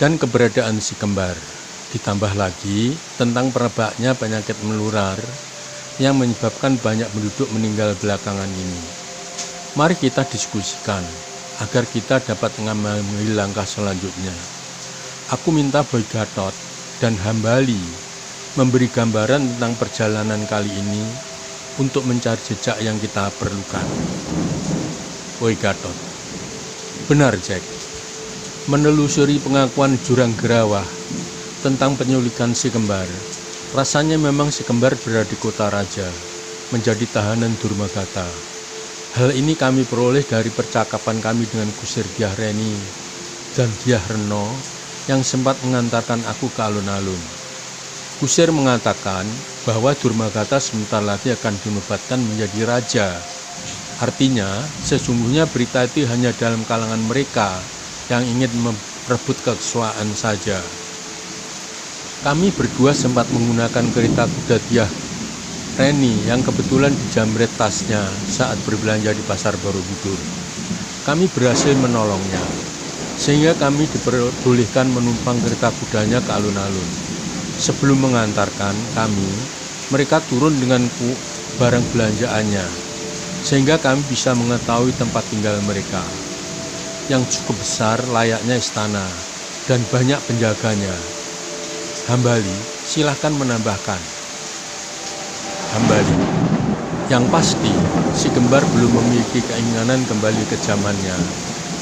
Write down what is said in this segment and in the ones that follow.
dan keberadaan si kembar. Ditambah lagi tentang merebaknya penyakit menular yang menyebabkan banyak penduduk meninggal belakangan ini. Mari kita diskusikan agar kita dapat mengambil langkah selanjutnya. Aku minta Boy Gatot dan Hambali memberi gambaran tentang perjalanan kali ini untuk mencari jejak yang kita perlukan. Boy Gatot: benar, Jack. Menelusuri pengakuan Jurang Gerawah tentang penyulikan si kembar, rasanya memang si kembar berada di kota raja, menjadi tahanan Durmagata. Hal ini kami peroleh dari percakapan kami dengan Kusir Dyah Reni dan Dyah Reno yang sempat mengantarkan aku ke alun-alun. Kusir mengatakan bahwa Durmagata sebentar lagi akan dinobatkan menjadi raja. Artinya, sesungguhnya berita itu hanya dalam kalangan mereka yang ingin merebut kekuasaan saja. Kami berdua sempat menggunakan kereta kuda Dyah Reni yang kebetulan dijamret tasnya saat berbelanja di Pasar Borobudur. Kami berhasil menolongnya, sehingga kami diperbolehkan menumpang kereta kudanya ke alun-alun. Sebelum mengantarkan kami, mereka turun dengan barang belanjaannya, sehingga kami bisa mengetahui tempat tinggal mereka, yang cukup besar layaknya istana dan banyak penjaganya. Hambali, silahkan menambahkan. Hambali: yang pasti, si kembar belum memiliki keinginan kembali ke zamannya.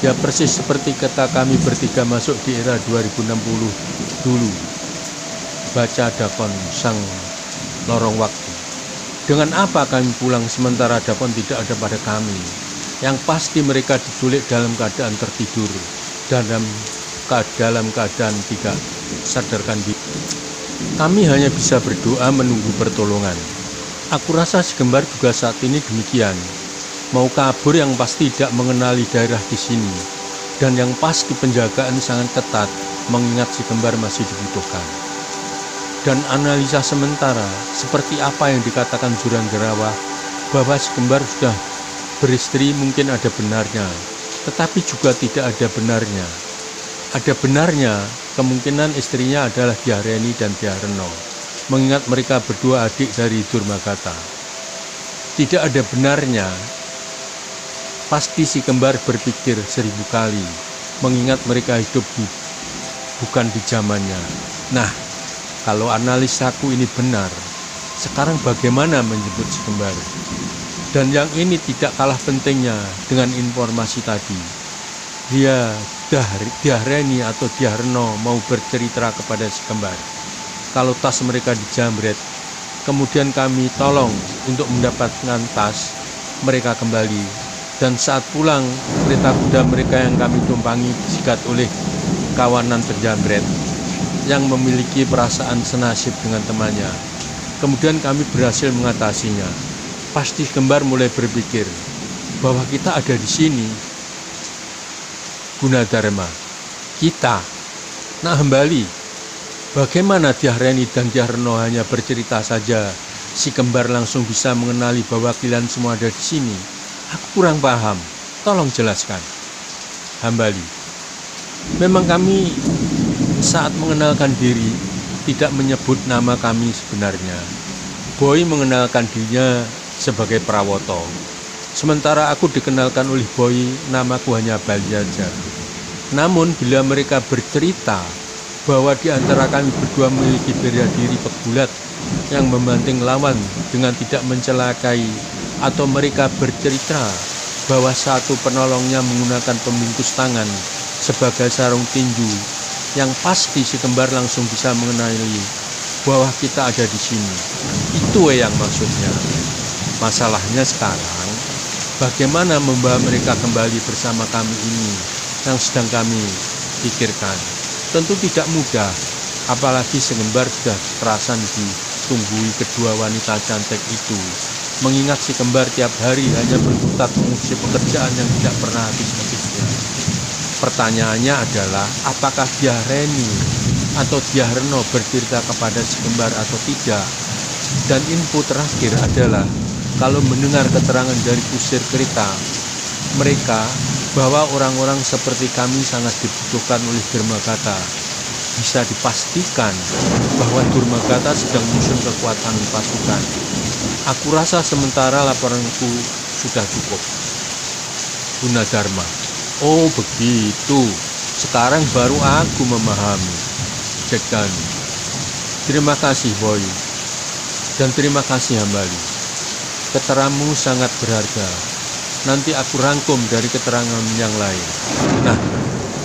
Ya persis seperti kata kami bertiga masuk di era 2060 dulu. Baca Dakon sang lorong waktu. Dengan apa kami pulang sementara Dakon tidak ada pada kami? Yang pasti mereka diculik dalam keadaan tertidur, dalam keadaan tidak sadarkan diri. Kami hanya bisa berdoa menunggu pertolongan. Aku rasa si kembar juga saat ini demikian. Mau kabur yang pasti tidak mengenali daerah di sini, dan yang pasti penjagaan sangat ketat mengingat si kembar masih dibutuhkan. Dan analisa sementara seperti apa yang dikatakan Jurang Gerawah bahwa si kembar sudah beristri mungkin ada benarnya, tetapi juga tidak ada benarnya. Ada benarnya, kemungkinan istrinya adalah Dyah Reni dan Dyah Reno, mengingat mereka berdua adik dari Durmagata. Tidak ada benarnya, pasti si kembar berpikir 1000 kali, mengingat mereka hidup bukan di zamannya. Nah, kalau analisaku ini benar, sekarang bagaimana menjemput si kembar? Dan yang ini tidak kalah pentingnya dengan informasi tadi. Dyah Reni atau Dyah Reno mau bercerita kepada si kembar kalau tas mereka dijamret, kemudian kami tolong untuk mendapatkan tas mereka kembali, dan saat pulang kereta kuda mereka yang kami tumpangi disikat oleh kawanan penjamret yang memiliki perasaan senasib dengan temannya. Kemudian kami berhasil mengatasinya. Pasti kembar mulai berpikir bahwa kita ada di sini. Gunadarma: kita. Nah Hambali, bagaimana Dyah Reni dan Dyah Reno hanya bercerita saja, si kembar langsung bisa mengenali bahwa kalian semua ada di sini? Aku kurang paham, tolong jelaskan. Hambali: memang kami saat mengenalkan diri tidak menyebut nama kami sebenarnya. Boy mengenalkan dirinya sebagai Prawoto, sementara aku dikenalkan oleh Boy namaku hanya Bali saja. Namun bila mereka bercerita bahwa di antara kami berdua memiliki bela diri pegulat yang membanting lawan dengan tidak mencelakai, atau mereka bercerita bahwa satu penolongnya menggunakan pembungkus tangan sebagai sarung tinju, yang pasti si kembar langsung bisa mengenali bahwa kita ada di sini. Itu yang maksudnya. Masalahnya sekarang, bagaimana membawa mereka kembali bersama kami ini yang sedang kami pikirkan. Tentu tidak mudah, apalagi si kembar sudah kerasan ditunggui kedua wanita cantik itu. Mengingat si kembar tiap hari hanya berkutat mengusir pekerjaan yang tidak pernah habis-habisnya. Pertanyaannya adalah, apakah Dyah Reni atau Dyah Reno bercerita kepada si kembar atau tidak? Dan info terakhir adalah, kalau mendengar keterangan dari kusir kereta mereka bahwa orang-orang seperti kami sangat dibutuhkan oleh Durmagata, bisa dipastikan bahwa Durmagata sedang menyusun kekuatan pasukan. Aku rasa sementara laporanku sudah cukup. Gunadarma. Oh begitu, sekarang baru aku memahami. Jackdani. Terima kasih Boy, dan terima kasih Hambali. Keteranganmu sangat berharga. Nanti aku rangkum dari keterangan yang lain. Nah,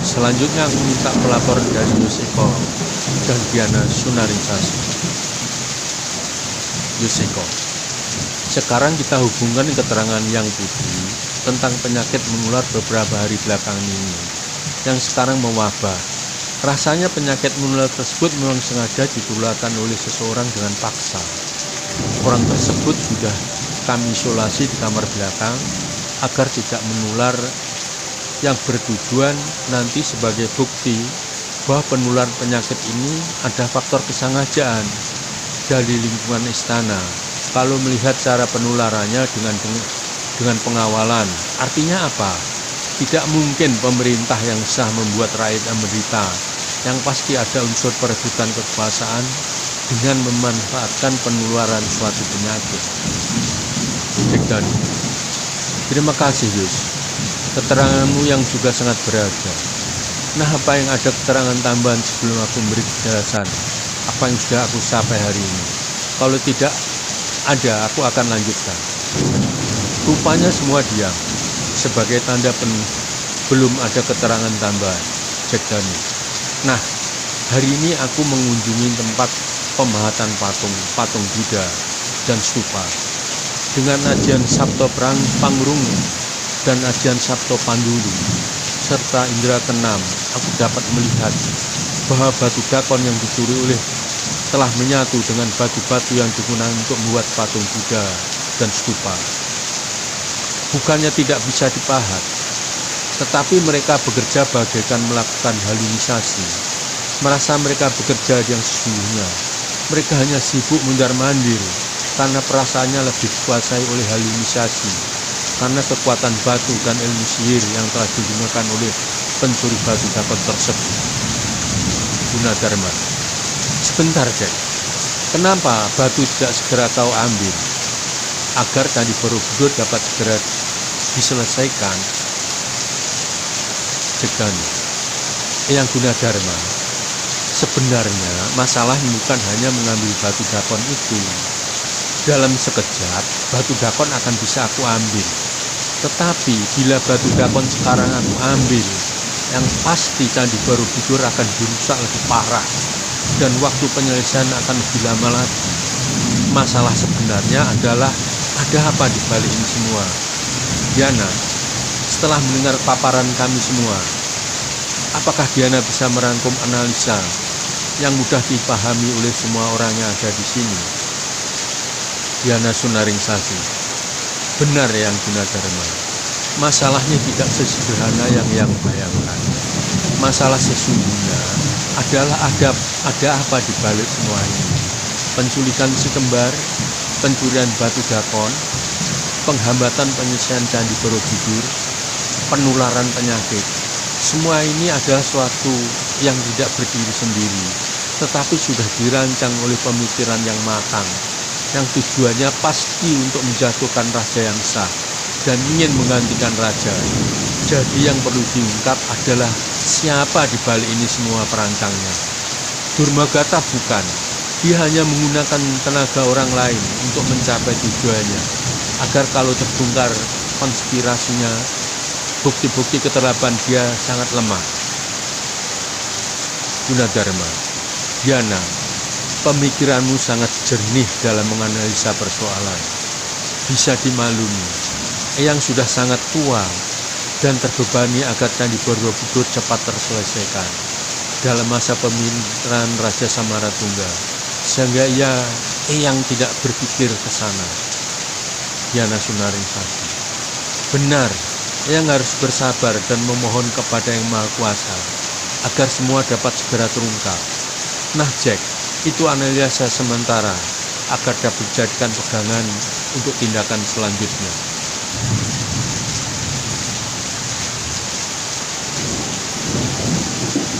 selanjutnya aku minta pelapor dari Yoseko dan Diana Sunaringsashi. Yoseko. Sekarang kita hubungkan keterangan yang Putri tentang penyakit menular beberapa hari belakangan ini yang sekarang mewabah. Rasanya penyakit menular tersebut memang sengaja ditularkan oleh seseorang dengan paksa. Orang tersebut sudah kami isolasi di kamar belakang agar tidak menular, yang bertujuan nanti sebagai bukti bahwa penularan penyakit ini ada faktor kesengajaan dari lingkungan istana. Kalau melihat cara penularannya dengan pengawalan, artinya apa? Tidak mungkin pemerintah yang sah membuat rakyat menderita. Yang pasti ada unsur perebutan kekuasaan dengan memanfaatkan penularan suatu penyakit. Jackdani. Terima kasih Yus, keteranganmu yang juga sangat berharga. Nah, apa yang ada keterangan tambahan sebelum aku memberi kejelasan apa yang sudah aku sampai hari ini? Kalau tidak ada, aku akan lanjutkan. Rupanya semua diam, sebagai tanda belum ada keterangan tambahan. Jackdani. Nah, hari ini aku mengunjungi tempat pemahatan patung Buddha dan stupa. Dengan ajian Sabto Pangrungu dan ajian Sabto Pandulu serta indera keenam, aku dapat melihat bahwa batu dakon yang dicuri oleh telah menyatu dengan batu-batu yang digunakan untuk membuat patung Buddha dan stupa. Bukannya tidak bisa dipahat, tetapi mereka bekerja bagaikan melakukan halinisasi. Merasa mereka bekerja yang sesungguhnya. Mereka hanya sibuk mundar-mandir karena perasaannya lebih dikuasai oleh halinisasi, karena kekuatan batu dan ilmu sihir yang telah digunakan oleh pencuri batu dakon tersebut. Gunadarma. Sebentar Jack, kenapa batu tidak segera kau ambil agar Candi Borobudur dapat segera diselesaikan? Jackdani. Yang Gunadarma, sebenarnya masalahnya bukan hanya mengambil batu dakon itu. Dalam sekejap batu dakon akan bisa aku ambil, tetapi bila batu dakon sekarang aku ambil, yang pasti Candi Borobudur akan dirusak lebih parah dan waktu penyelesaian akan lebih lama lagi. Masalah sebenarnya adalah ada apa di balik ini semua? Diana, setelah mendengar paparan kami semua, apakah Diana bisa merangkum analisa yang mudah dipahami oleh semua orang yang ada di sini? Diana Sunaringsashi. Benar yang Gunadarma. Masalahnya tidak sesederhana yang bayangkan. Masalah sesungguhnya adalah ada apa di balik semua ini. Penculikan si kembar, pencurian batu dakon, penghambatan penyelesaian Candi Borobudur, penularan penyakit. Semua ini adalah suatu yang tidak berdiri sendiri, tetapi sudah dirancang oleh pemikiran yang matang, yang tujuannya pasti untuk menjatuhkan raja yang sah dan ingin menggantikan raja. Jadi yang perlu diungkap adalah siapa di balik ini semua perancangnya. Durmagata bukan, dia hanya menggunakan tenaga orang lain untuk mencapai tujuannya, agar kalau terbongkar konspirasinya, bukti-bukti keterlibatan dia sangat lemah. Gunadarma. Diana, pemikiranmu sangat jernih dalam menganalisa persoalan. Bisa dimaklumi, Eyang sudah sangat tua dan terbebani agar Candi Borobudur cepat terselesaikan dalam masa pemerintahan Raja Samaratungga, sehingga Eyang tidak berpikir ke sana. Diana Sunaringsashi. Benar, Eyang harus bersabar dan memohon kepada Yang Maha Kuasa agar semua dapat segera terungkap. Nah Jack, itu analisa sementara agar dapat dijadikan pegangan untuk tindakan selanjutnya.